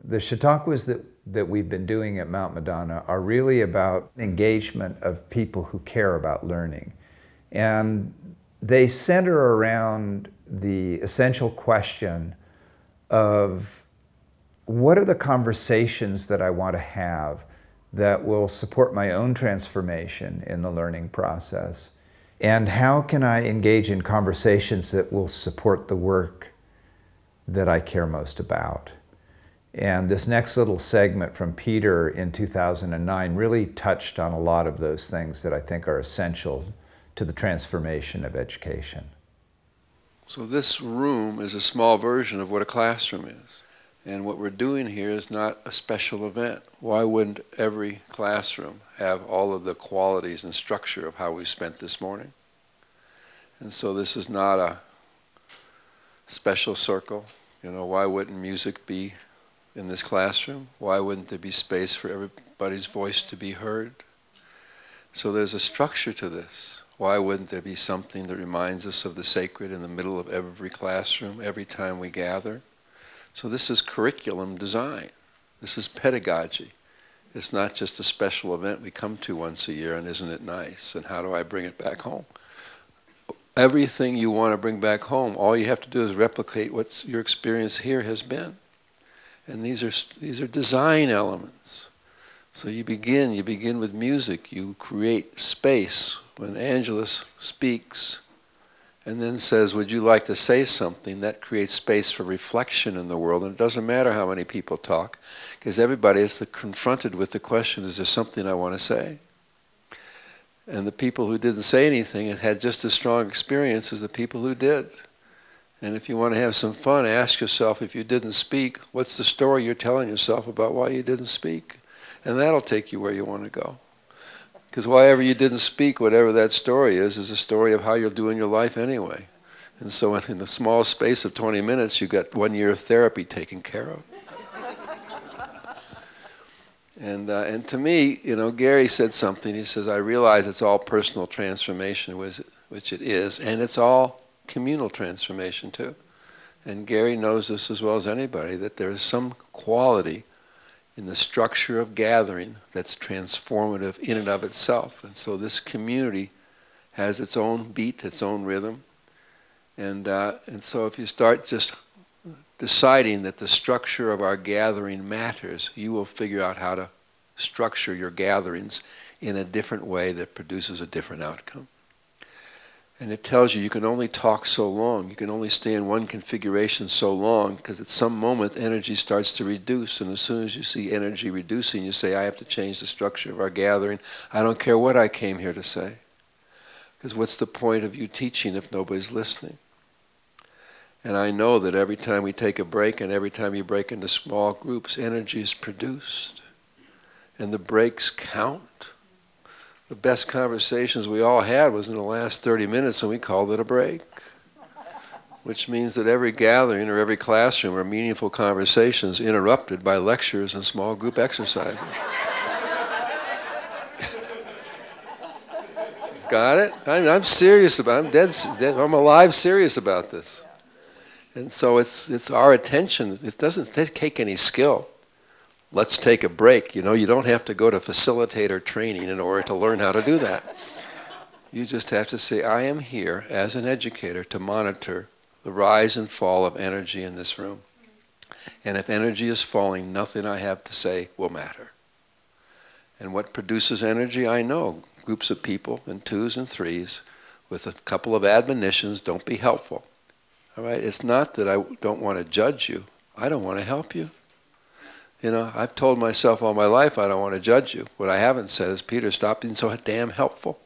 The Chautauquas that we've been doing at Mount Madonna are really about engagement of people who care about learning. And they center around the essential question of what are the conversations that I want to have that will support my own transformation in the learning process? And how can I engage in conversations that will support the work that I care most about? And this next little segment from Peter in 2009 really touched on a lot of those things that I think are essential to the transformation of education. So this room is a small version of what a classroom is. And what we're doing here is not a special event. Why wouldn't every classroom have all of the qualities and structure of how we spent this morning? And so this is not a special circle. You know, why wouldn't music be in this classroom? Why wouldn't there be space for everybody's voice to be heard? So there's a structure to this. Why wouldn't there be something that reminds us of the sacred in the middle of every classroom, every time we gather? So this is curriculum design. This is pedagogy. It's not just a special event we come to once a year and isn't it nice? And how do I bring it back home? Everything you want to bring back home, all you have to do is replicate what your experience here has been. And these are design elements. So you begin with music. You create space when Angelus speaks and then says, would you like to say something? That creates space for reflection in the world. And it doesn't matter how many people talk, because everybody is confronted with the question, is there something I want to say? And the people who didn't say anything had just as strong experience as the people who did. And if you want to have some fun, ask yourself, if you didn't speak, what's the story you're telling yourself about why you didn't speak? And that'll take you where you want to go. Because whenever you didn't speak, whatever that story is a story of how you're doing your life anyway. And so in the small space of 20 minutes, you got 1 year of therapy taken care of. And to me, you know, Gary said something. He says, I realize it's all personal transformation, which it is, and it's all communal transformation too. And Gary knows this as well as anybody, that there is some quality in the structure of gathering that's transformative in and of itself. And so this community has its own beat, its own rhythm. And so if you start just deciding that the structure of our gathering matters, you will figure out how to structure your gatherings in a different way that produces a different outcome. And it tells you can only talk so long, you can only stay in one configuration so long, because at some moment energy starts to reduce, and as soon as you see energy reducing, you say, I have to change the structure of our gathering. I don't care what I came here to say. Because what's the point of you teaching if nobody's listening? And I know that every time we take a break and every time you break into small groups, energy is produced. And the breaks count. The best conversations we all had was in the last 30 minutes and we called it a break. Which means that every gathering or every classroom are meaningful conversations interrupted by lectures and small group exercises. Got it? I'm serious about it. I'm alive serious about this. And so it's our attention. It doesn't take any skill. Let's take a break. You know, you don't have to go to facilitator training in order to learn how to do that. You just have to say, I am here as an educator to monitor the rise and fall of energy in this room. And if energy is falling, nothing I have to say will matter. And what produces energy, I know. Groups of people in twos and threes with a couple of admonitions, don't be helpful. All right? It's not that I don't want to judge you. I don't want to help you. You know, I've told myself all my life I don't want to judge you. What I haven't said is, Peter, stop being so damn helpful.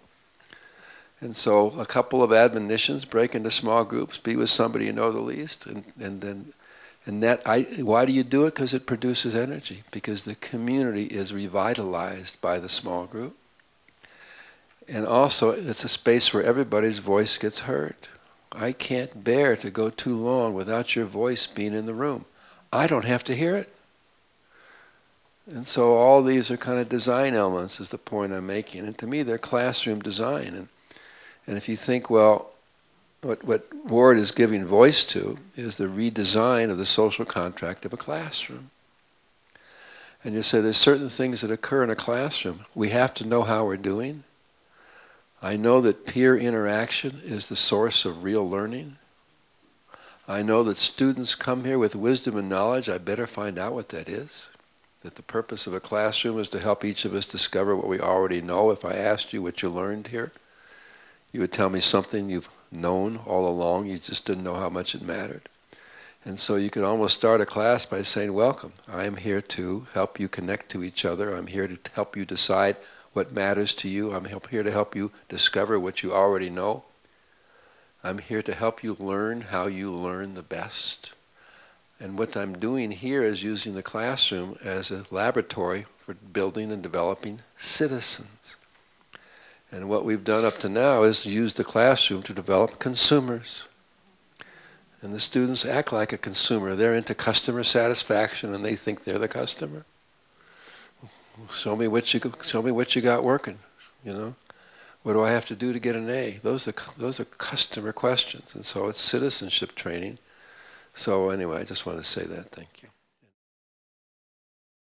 And so a couple of admonitions, break into small groups, be with somebody you know the least, why do you do it? Because it produces energy. Because the community is revitalized by the small group. And also, it's a space where everybody's voice gets heard. I can't bear to go too long without your voice being in the room. I don't have to hear it. And so all these are kind of design elements is the point I'm making. And to me, they're classroom design. And if you think, well, what Ward is giving voice to is the redesign of the social contract of a classroom. And you say there's certain things that occur in a classroom. We have to know how we're doing. I know that peer interaction is the source of real learning. I know that students come here with wisdom and knowledge. I better find out what that is. That the purpose of a classroom is to help each of us discover what we already know. If I asked you what you learned here, you would tell me something you've known all along. You just didn't know how much it mattered. And so you could almost start a class by saying, welcome. I am here to help you connect to each other. I'm here to help you decide what matters to you. I'm here to help you discover what you already know. I'm here to help you learn how you learn the best. And what I'm doing here is using the classroom as a laboratory for building and developing citizens. And what we've done up to now is use the classroom to develop consumers. And the students act like a consumer. They're into customer satisfaction and they think they're the customer. Show me what you got working, you know. What do I have to do to get an A? Those are customer questions. And so it's citizenship training. So anyway, I just want to say that. Thank you.